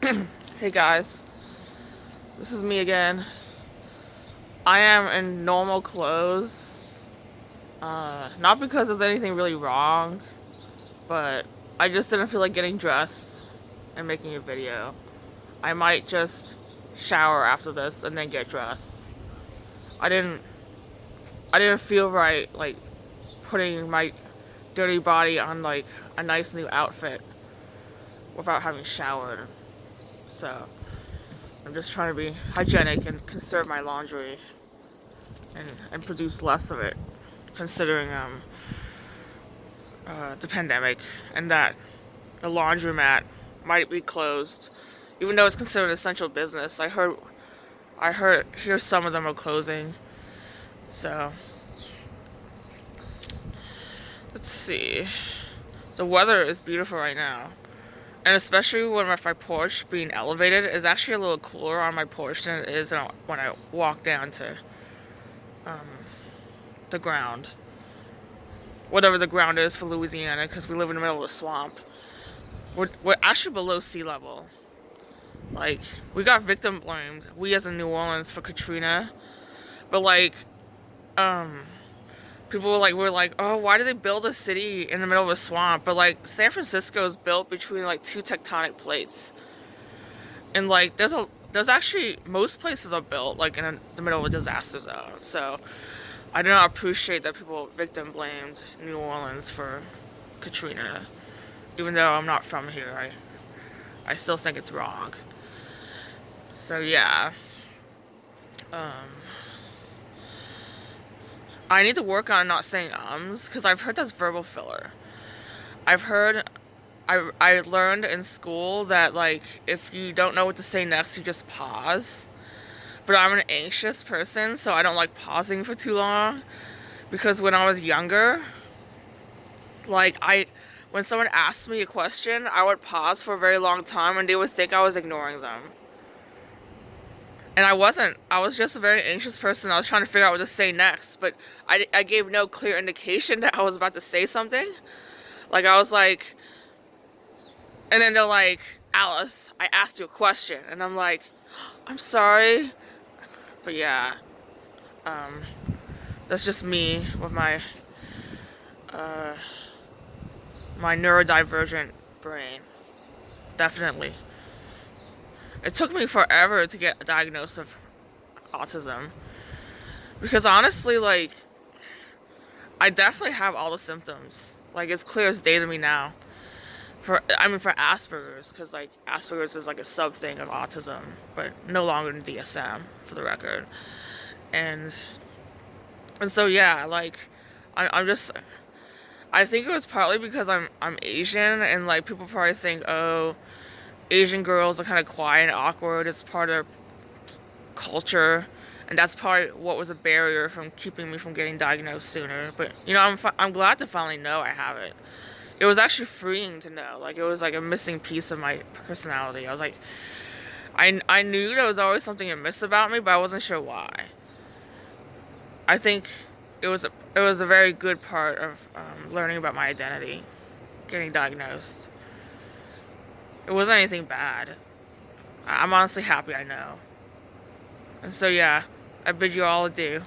Hey guys, this is me again. I am in normal clothes. Not because there's anything really wrong, but I just didn't feel like getting dressed and making a video. I might just shower after this and then get dressed. I didn't I didn't feel right like putting my dirty body on like a nice new outfit without having showered. So, I'm just trying to be hygienic and conserve my laundry and produce less of it, considering the pandemic and that the laundromat might be closed, even though it's considered essential business. Hear some of them are closing. So let's see. The weather is beautiful right now, and especially when my porch being elevated is actually a little cooler on my porch than it is when I walk down to um, the ground, whatever the ground is for Louisiana, because we live in the middle of a swamp. We're actually below sea level. Like, we got victim blamed, we as in New Orleans, for Katrina. But like, um, people were like, oh, why did they build a city in the middle of a swamp? But like, San Francisco is built between like two tectonic plates, and like, there's actually most places are built like in the middle of a disaster zone. So I do not appreciate that people victim blamed New Orleans for Katrina, even though I'm not from here. I still think it's wrong. So yeah, um, I need to work on not saying ums because I've heard that's verbal filler. I've heard I learned in school that like if you don't know what to say next, you just pause. But I'm an anxious person, so I don't like pausing for too long because when I was younger, like I when someone asked me a question, I would pause for a very long time and they would think I was ignoring them. And I wasn't. I was just a very anxious person. I was trying to figure out what to say next, but I gave no clear indication that I was about to say something. Like, I was like, and then they're like, Alice, I asked you a question. And I'm like, I'm sorry. But yeah, um, that's just me with uh, my neurodivergent brain. Definitely. It took me forever to get diagnosed with autism. Because honestly, like, I definitely have all the symptoms. Like, it's clear as day to me now. For Asperger's, because like Asperger's is like a sub thing of autism, but no longer in DSM, for the record. And so yeah, like I'm just I think it was partly because I'm Asian and like people probably think, oh, Asian girls are kind of quiet and awkward. It's part of their culture, and that's probably what was a barrier from keeping me from getting diagnosed sooner. But I'm glad to finally know I have it. It was actually freeing to know. Like, it was like a missing piece of my personality. I was like, I knew there was always something amiss about me, but I wasn't sure why. I think it was a very good part of learning about my identity, getting diagnosed. It wasn't anything bad. I'm honestly happy I know. And so yeah, I bid you all adieu.